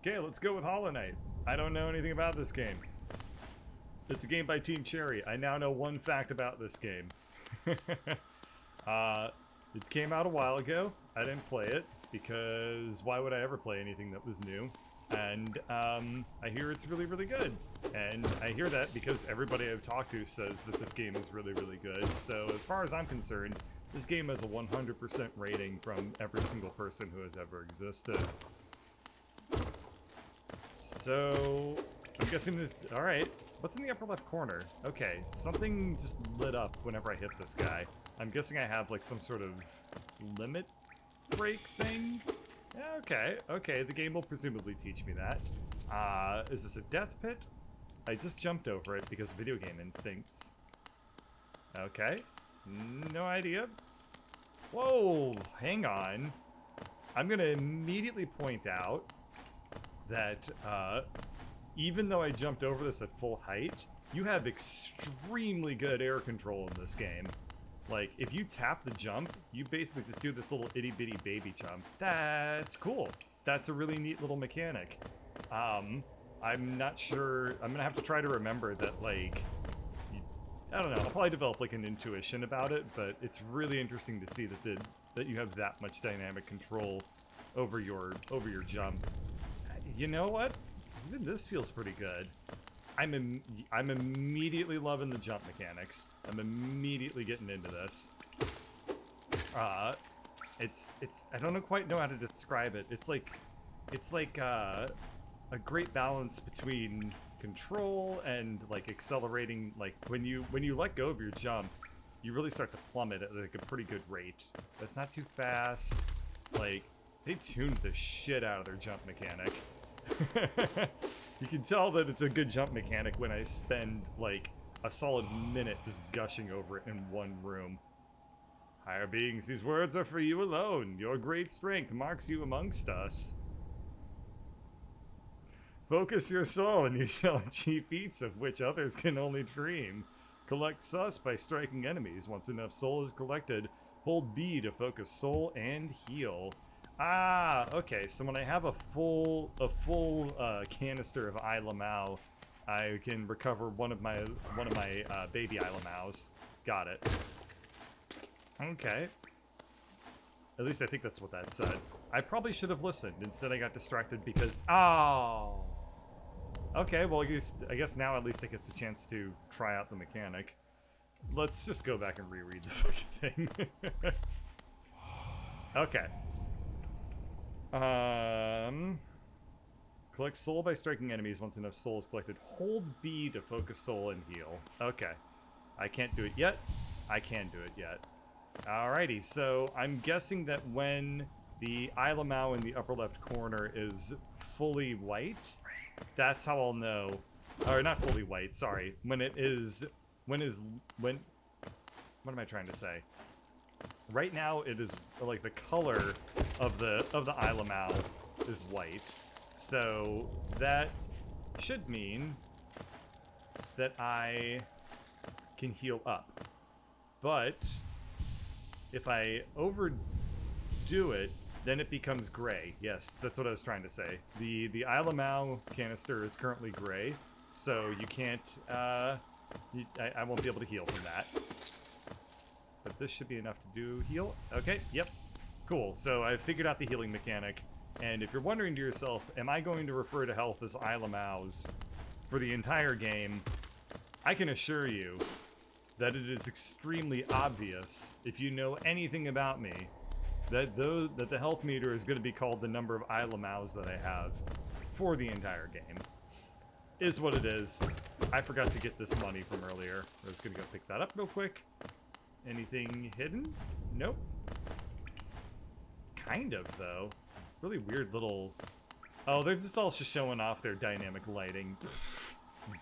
Okay, let's go with Hollow Knight. I don't know anything about this game. It's a game by Team Cherry. I now know one fact about this game. It came out a while ago. I didn't play it because why would I ever play anything that was new? And I hear it's really, really good. And I hear that because everybody I've talked to says that this game is really, really good. So as far as I'm concerned, this game has a 100% rating from every single person who has ever existed. So I'm guessing this. All right, what's in the upper left corner? Okay, something just lit up whenever I hit this guy. I'm guessing I have like some sort of limit break thing. Yeah, okay, the game will presumably teach me that. Is this a death pit? I just jumped over it because video game instincts. Okay, no idea. Whoa, hang on. I'm gonna immediately point out that even though I jumped over this at full height, you have extremely good air control in this game. Like, if you tap the jump, you basically just do this little itty-bitty baby jump. That's cool. That's a really neat little mechanic. I'm not sure... I'm gonna have to try to remember that, like... I don't know, I'll probably develop, like, an intuition about it, but it's really interesting to see that you have that much dynamic control over your jump. You know what? Even this feels pretty good. I'm immediately loving the jump mechanics. I'm immediately getting into this. It's I don't quite know how to describe it. It's like a great balance between control and like accelerating. Like when you let go of your jump, you really start to plummet at like a pretty good rate. That's not too fast. Like they tuned the shit out of their jump mechanic. You can tell that it's a good jump mechanic when I spend like a solid minute just gushing over it in one room. Higher beings, these words are for you alone. Your great strength marks you amongst us. Focus your soul and you shall achieve feats of which others can only dream. Collect sus by striking enemies. Once enough soul is collected, hold B to focus soul and heal. Ah, okay, so when I have a full canister of Ilamau, I can recover one of my baby Ilamaus. Got it. Okay. At least I think that's what that said. I probably should have listened. Instead I got distracted because... Oh! Okay, well I guess now at least I get the chance to try out the mechanic. Let's just go back and reread the fucking thing. Okay. Collect soul by striking enemies. Once enough soul is collected, hold B to focus soul and heal. Okay. I can't do it yet. I can do it yet. Alrighty, so I'm guessing that when the Ilamau in the upper left corner is fully white, that's how I'll know. Or not fully white, sorry. When what am I trying to say? Right now it is like the color of the Ilamau is white. So that should mean that I can heal up. But if I overdo it, then it becomes gray. Yes, that's what I was trying to say. The Ilamau canister is currently gray, so you can't I won't be able to heal from that. But this should be enough to do heal. Okay, yep. Cool, so I figured out the healing mechanic. And if you're wondering to yourself, am I going to refer to health as Ilamau's for the entire game, I can assure you that it is extremely obvious, if you know anything about me, that the health meter is going to be called the number of Ilamau's that I have for the entire game. Is what it is. I forgot to get this money from earlier. I was going to go pick that up real quick. Anything hidden? Nope. Kind of, though. Really weird little... Oh, they're just all just showing off their dynamic lighting.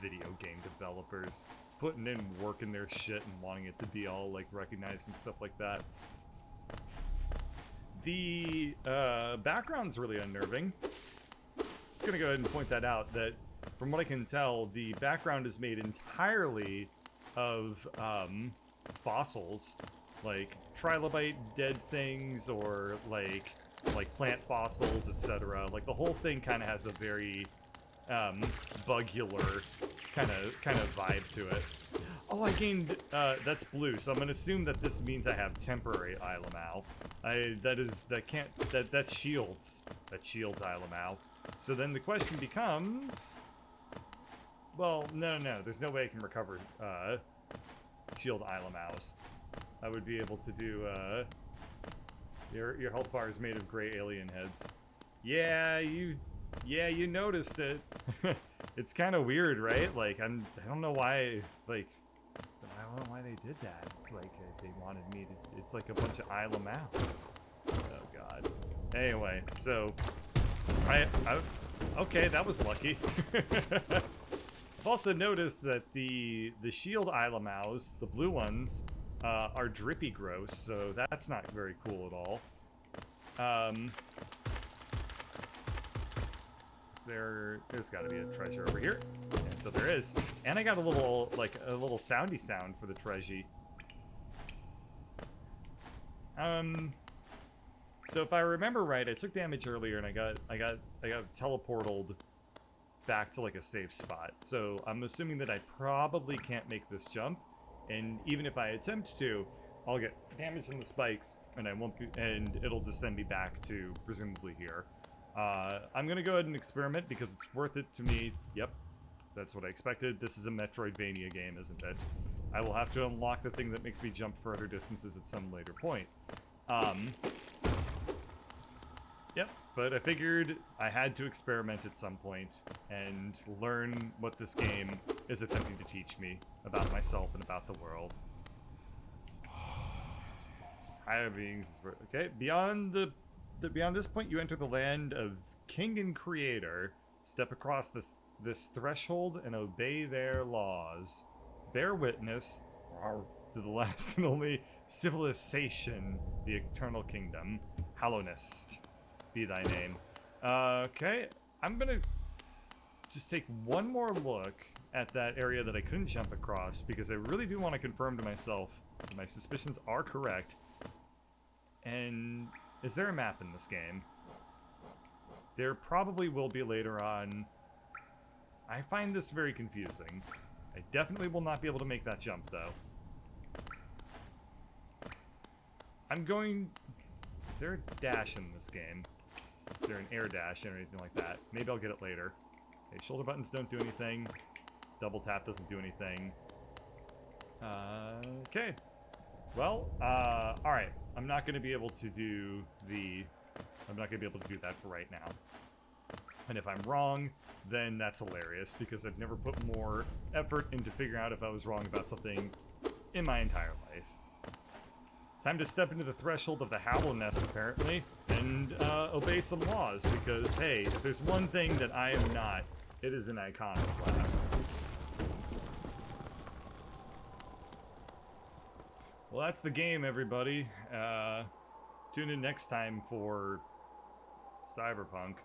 Video game developers. Putting in work in their shit and wanting it to be all, like, recognized and stuff like that. The background's really unnerving. Just gonna go ahead and point that out, that from what I can tell, the background is made entirely of fossils, like trilobite dead things, or like like plant fossils, etc. Like the whole thing kind of has a very bugular kind of vibe to it. Oh, I gained that's blue, so I'm gonna assume that this means I have temporary Ilamau. That shields Ilamau. So then the question becomes, well, no, there's no way I can recover shield Ilamaus. I would be able to do your health bar is made of gray alien heads. Yeah, you noticed it. It's kind of weird, right? Like I don't know why they did that. It's like they wanted me to. It's like a bunch of Ilamaus. Oh god. Anyway, so okay, that was lucky. I've also noticed that the shield Ilamaus, the blue ones, are drippy gross, so that's not very cool at all. There's got to be a treasure over here, and so there is. And I got a little soundy sound for the treasure. So if I remember right, I took damage earlier, and I got teleported back to like a safe spot. So I'm assuming that I probably can't make this jump, and even if I attempt to, I'll get damage in the spikes, and and it'll just send me back to presumably here. I'm gonna go ahead and experiment because it's worth it to me. Yep, that's what I expected. This is a Metroidvania game, isn't it? I will have to unlock the thing that makes me jump further distances at some later point. Yep, but I figured I had to experiment at some point and learn what this game is attempting to teach me about myself and about the world. Higher beings. Okay, beyond this point, you enter the land of King and Creator. Step across this threshold and obey their laws. Bear witness to the last and only civilization, the Eternal Kingdom. Hallowness be thy name. Okay, I'm gonna just take one more look at that area that I couldn't jump across because I really do want to confirm to myself that my suspicions are correct. And is there a map in this game? There probably will be later on. I find this very confusing. I definitely will not be able to make that jump, though. Is there a dash in this game? Is there an air dash or anything like that? Maybe I'll get it later. Okay, shoulder buttons don't do anything. Double tap doesn't do anything. Okay. Well, alright. I'm not going to be able to do that for right now. And if I'm wrong, then that's hilarious, because I've never put more effort into figuring out if I was wrong about something in my entire life. Time to step into the threshold of the Howl Nest, apparently, and obey some laws, because, hey, if there's one thing that I am not, it is an iconoclast. Well, that's the game, everybody. Tune in next time for Cyberpunk.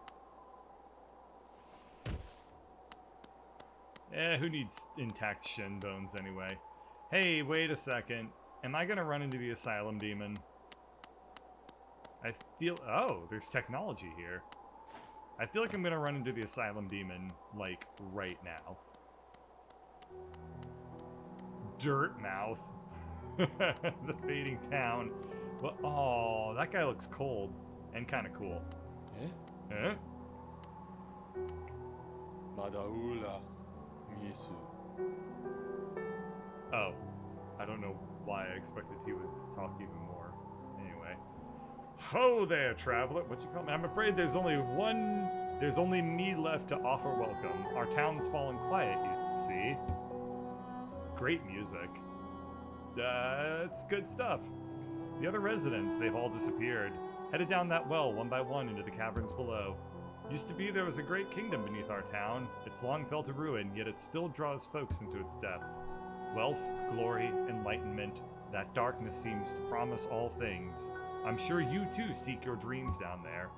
Who needs intact shin bones anyway? Hey, wait a second. Am I gonna run into the Asylum Demon? I feel... Oh, there's technology here. I feel like I'm gonna run into the Asylum Demon, like, right now. Dirtmouth. The fading town. Well, oh, that guy looks cold and kind of cool. Eh? Madaula Misu. Oh, I don't know why I expected he would talk even more. Anyway. Ho there, traveler. What you call me? I'm afraid there's only me left to offer welcome. Our town's fallen quiet, you see. Great music. It's good stuff. The other residents, they've all disappeared. Headed down that well, one by one, into the caverns below. Used to be there was a great kingdom beneath our town. It's long fell to ruin, yet it still draws folks into its depth. Wealth, glory, enlightenment, that darkness seems to promise all things. I'm sure you too seek your dreams down there.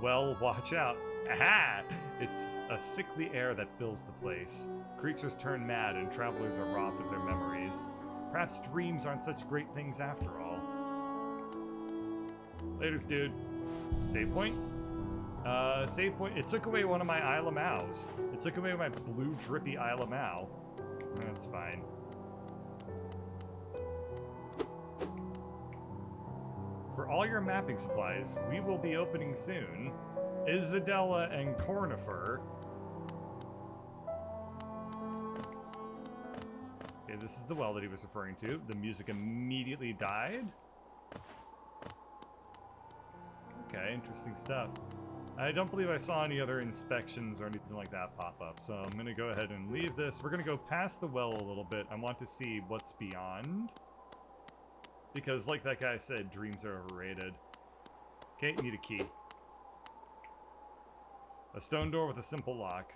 Well, watch out. Aha! It's a sickly air that fills the place. Creatures turn mad and travelers are robbed of their memories. Perhaps dreams aren't such great things after all. Laters, dude. Save point? Save point. It took away one of my Isle of Maus. It took away my blue drippy Isle of Mau. That's fine. For all your mapping supplies, we will be opening soon. Isadella and Cornifer. Okay, this is the well that he was referring to. The music immediately died. Okay, interesting stuff. I don't believe I saw any other inspections or anything like that pop up, so I'm gonna go ahead and leave this. We're gonna go past the well a little bit. I want to see what's beyond. Because like that guy said, dreams are overrated. Okay, need a key. A stone door with a simple lock.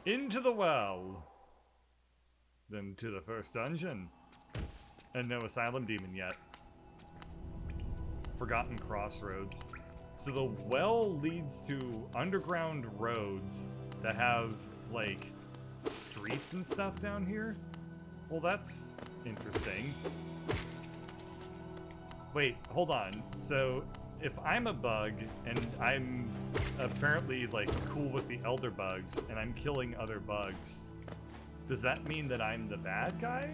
Into the well. Then to the first dungeon. And no asylum demon yet. Forgotten crossroads. So the well leads to underground roads that have, like, streets and stuff down here? Well, that's interesting. Wait, hold on. So, if I'm a bug, and I'm apparently, like, cool with the elder bugs, and I'm killing other bugs, does that mean that I'm the bad guy?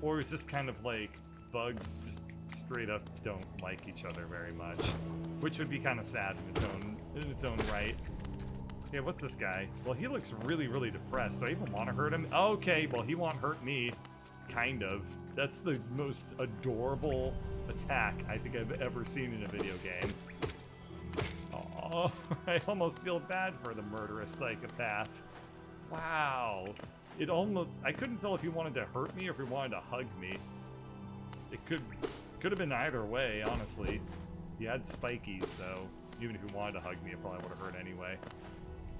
Or is this kind of like, bugs just straight up don't like each other very much? Which would be kind of sad in its own right. Okay, what's this guy? Well, he looks really, really depressed. Do I even want to hurt him? Okay, well, he won't hurt me. Kind of. That's the most adorable attack I think I've ever seen in a video game. Oh, I almost feel bad for the murderous psychopath. Wow. It almost... I couldn't tell if he wanted to hurt me or if he wanted to hug me. It could have been either way, honestly. He had spikies, so even if he wanted to hug me, it probably would have hurt anyway.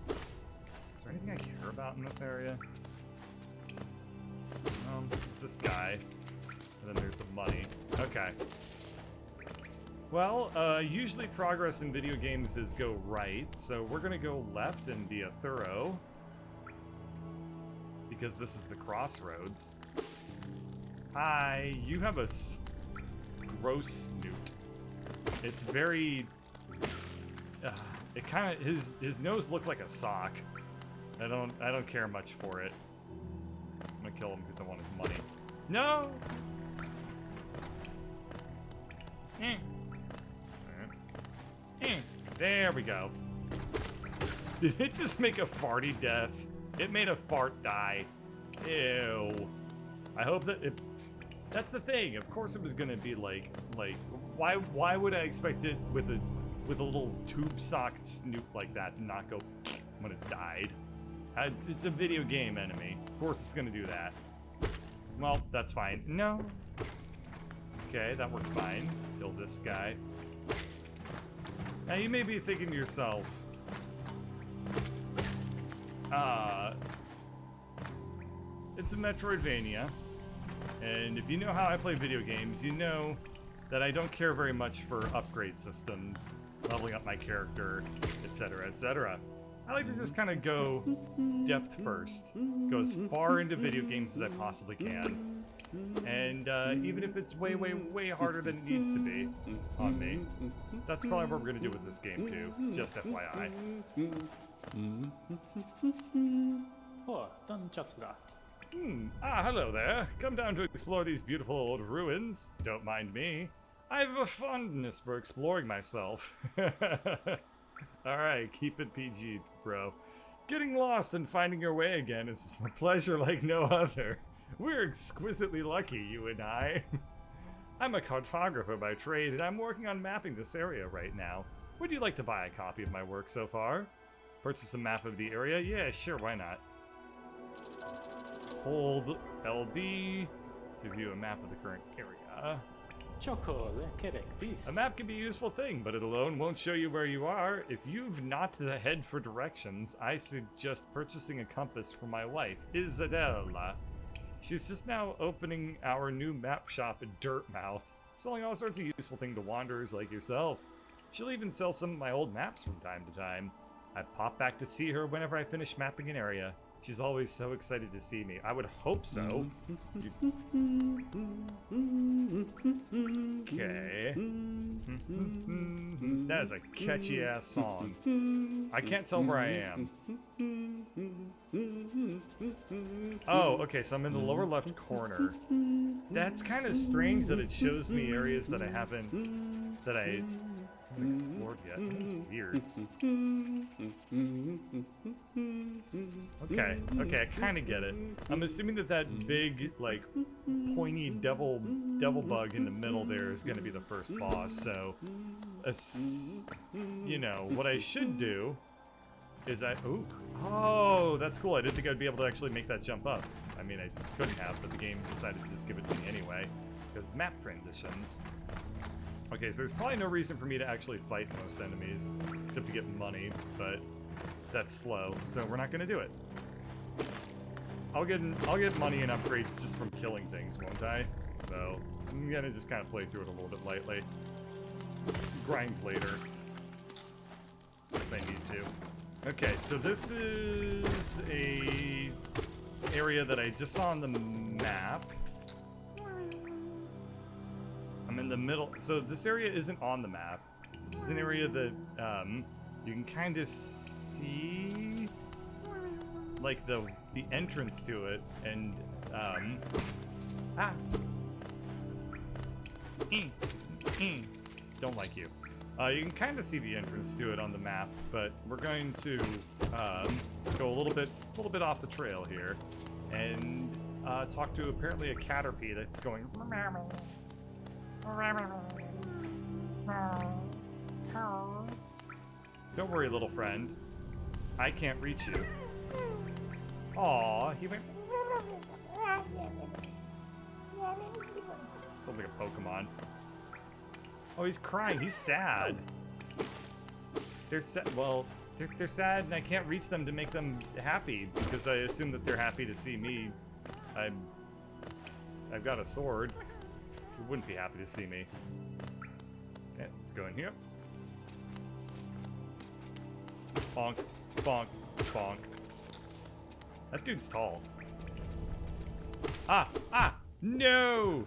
Is there anything I care about in this area? There's this guy. And then there's the money. Okay. Well, usually progress in video games is go right, so we're gonna go left and be a thorough. Because this is the crossroads. Hi, you have a gross snoot. It's very... it kind of... His nose looked like a sock. I don't care much for it. I'm gonna kill him because I want his money. No! There we go. Did it just make a farty death? It made a fart die. Ew. I hope that it... That's the thing. Of course it was gonna be like why would I expect it with a little tube sock snoot like that to not go when it died? It's a video game enemy. Of course it's gonna do that. Well, that's fine. No. Okay, that worked fine. Kill this guy. Now you may be thinking to yourself, it's a Metroidvania, and if you know how I play video games, you know that I don't care very much for upgrade systems, leveling up my character, etc., etc. I like to just kind of go depth first, go as far into video games as I possibly can, and even if it's way, way, way harder than it needs to be on me, that's probably what we're going to do with this game too, just FYI. おい、どんちゃつだ。 hello there. Come down to explore these beautiful old ruins. Don't mind me. I have a fondness for exploring myself. Alright, keep it PG, bro. Getting lost and finding your way again is a pleasure like no other. We're exquisitely lucky, you and I. I'm a cartographer by trade, and I'm working on mapping this area right now. Would you like to buy a copy of my work so far? Purchase a map of the area? Yeah, sure, why not? Hold LB to view a map of the current area. A map can be a useful thing, but it alone won't show you where you are. If you've not the head for directions, I suggest purchasing a compass for my wife, Isadella. She's just now opening our new map shop at Dirtmouth, selling all sorts of useful things to wanderers like yourself. She'll even sell some of my old maps from time to time. I pop back to see her whenever I finish mapping an area. She's always so excited to see me. I would hope so. Okay. That is a catchy ass song. I can't tell where I am. Oh, okay, so I'm in the lower left corner. That's kind of strange that it shows me areas that I haven't explored yet. That's weird. Okay, I kind of get it. I'm assuming that big, like, pointy devil bug in the middle there is going to be the first boss. So, you know, what I should do is oh, that's cool. I didn't think I'd be able to actually make that jump up. I mean, I couldn't have, but the game decided to just give it to me anyway, because map transitions. Okay, so there's probably no reason for me to actually fight most enemies, except to get money, but that's slow, so we're not gonna do it. I'll get money and upgrades just from killing things, won't I? So I'm gonna just kind of play through it a little bit lightly. Grind later, if I need to. Okay, so this is a area that I just saw on the map. I'm in the middle, so this area isn't on the map. This is an area that you can kind of see, like the entrance to it, and don't like you. You can kind of see the entrance to it on the map, but we're going to go a little bit off the trail here, and talk to apparently a caterpie that's going. Don't worry, little friend. I can't reach you. Aw, he went. Sounds like a Pokemon. Oh, he's crying. He's sad. They're sad. Well, they're sad, and I can't reach them to make them happy because I assume that they're happy to see me. I've got a sword. You wouldn't be happy to see me. Okay, let's go in here. Bonk, bonk, bonk. That dude's tall. Ah! No!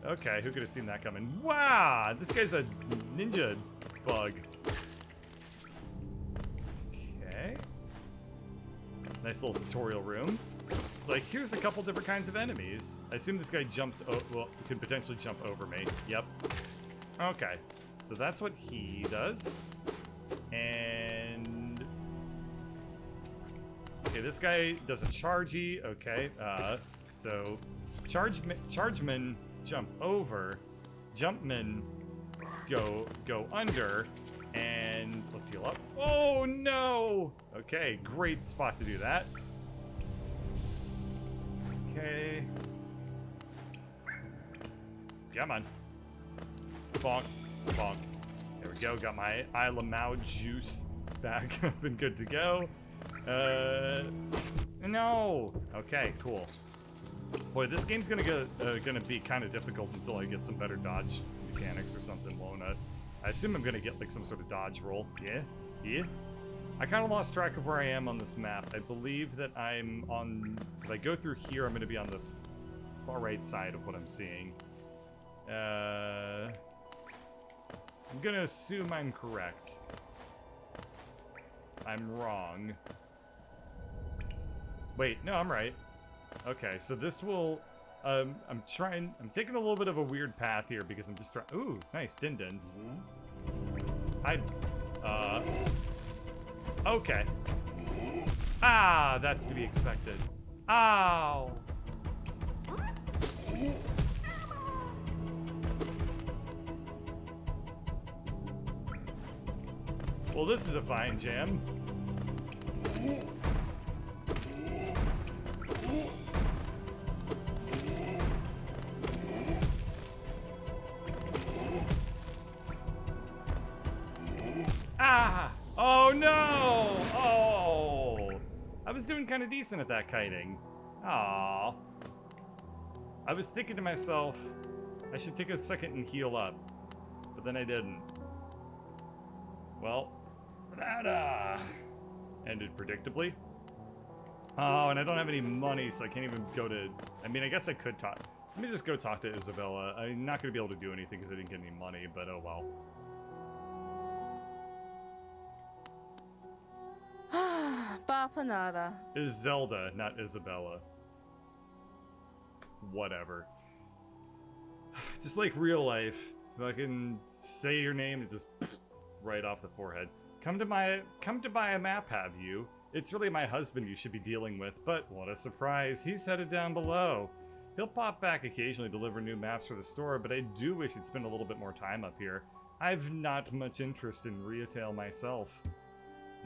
Okay, who could have seen that coming? Wow! This guy's a ninja bug. Okay. Nice little tutorial room. It's like, here's a couple different kinds of enemies. I assume this guy well, he could potentially jump over me. Yep. Okay. So that's what he does. And... okay, this guy does a chargey. Okay, so... chargemen jump over. Jumpmen go under. And let's heal up. Oh, no! Okay, great spot to do that. Okay. Come on. Bonk. Bonk. There we go. Got my Isla Mao juice back up and good to go. No. Okay, cool. Boy, this game's gonna be kind of difficult until I get some better dodge mechanics or something, won't it? I assume I'm gonna get like some sort of dodge roll. Yeah? Yeah? I kind of lost track of where I am on this map. I believe that I'm on... if I go through here, I'm going to be on the far right side of what I'm seeing. I'm going to assume I'm correct. I'm wrong. Wait, no, I'm right. Okay, so this will... I'm taking a little bit of a weird path here because I'm just trying... ooh, nice, din-dins. Okay. Ah, that's to be expected. Ow! Well, this is a fine jam. Ah! Oh no! Oh! I was doing kind of decent at that kiting. Aww. I was thinking to myself, I should take a second and heal up. But then I didn't. Well, that ended predictably. Oh, and I don't have any money, so I can't even go to... I mean, I guess I could talk... Let me just go talk to Isabella. I'm not going to be able to do anything because I didn't get any money, but oh well. Bapanada. Is Zelda, not Isabella. Whatever. Just like real life. Fucking say your name and just right off the forehead. Come to buy a map, have you? It's really my husband you should be dealing with, but what a surprise. He's headed down below. He'll pop back occasionally to deliver new maps for the store, but I do wish he'd spend a little bit more time up here. I've not much interest in retail myself.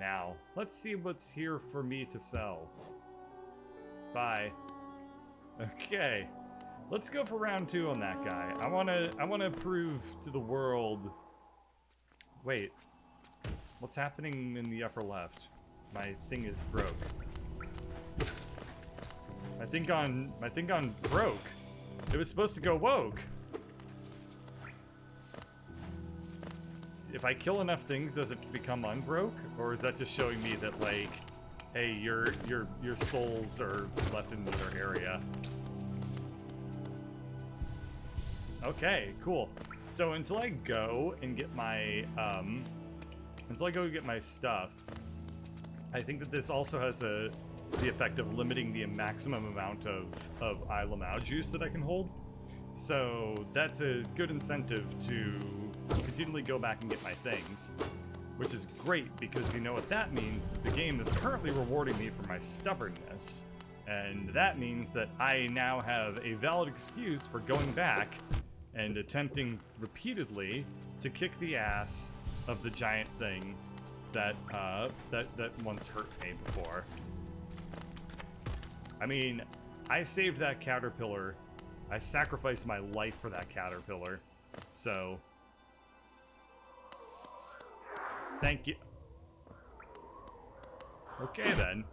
Now, let's see what's here for me to sell. Bye. Okay. Let's go for round 2 on that guy. I wanna prove to the world... Wait. What's happening in the upper left? My thing is broke. My thing gone broke. It was supposed to go woke. If I kill enough things, does it become unbroke? Or is that just showing me that, like, hey, your souls are left in another area? Okay, cool. So until I go and get my stuff, I think that this also has the effect of limiting the maximum amount of Isle Lamau juice that I can hold. So that's a good incentive to continually go back and get my things, which is great because you know what that means? The game is currently rewarding me for my stubbornness, and that means that I now have a valid excuse for going back and attempting repeatedly to kick the ass of the giant thing that once hurt me before. I mean, I saved that caterpillar. I sacrificed my life for that caterpillar. So, thank you. Okay then.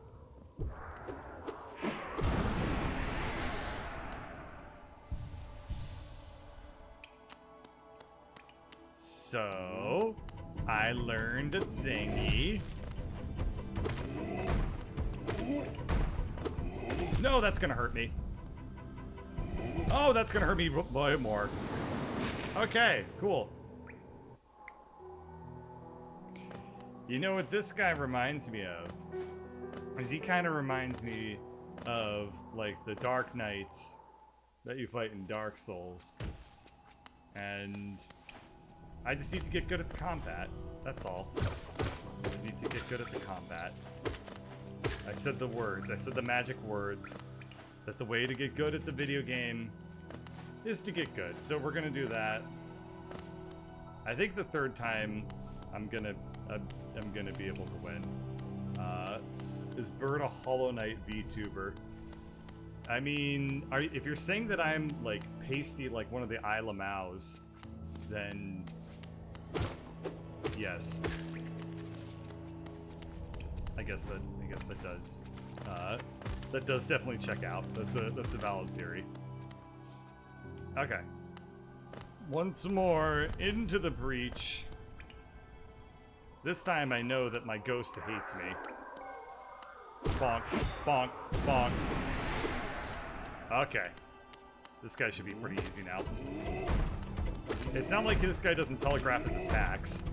So, I learned a thingy. No, that's gonna hurt me. Oh, that's gonna hurt me way more. Okay, cool. You know what this guy reminds me of? Is he kind of reminds me of, like, the Dark Knights that you fight in Dark Souls. And I just need to get good at the combat. That's all. I need to get good at the combat. I said the words. I said the magic words. That the way to get good at the video game is to get good. So we're gonna do that. I think the third time I'm gonna be able to win. Is Bird a Hollow Knight VTuber? I mean, if you're saying that I'm like pasty like one of the Isle Lamau's, then yes. I guess that does definitely check out. That's a valid theory. Okay. Once more into the breach. This time I know that my ghost hates me. Bonk, bonk, bonk. Okay. This guy should be pretty easy now. It sounds like this guy doesn't telegraph his attacks.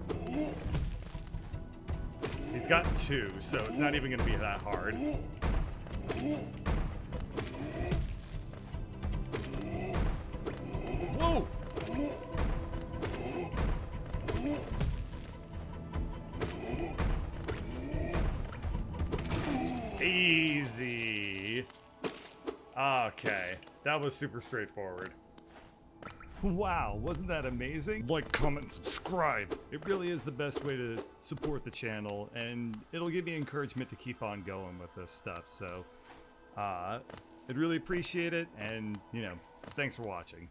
He's got 2, so it's not even gonna be that hard. Whoa! Easy. Okay, that was super straightforward. Wow, wasn't that amazing? Like, comment, subscribe. It really is the best way to support the channel, and it'll give me encouragement to keep on going with this stuff. So, I'd really appreciate it, and, you know, thanks for watching.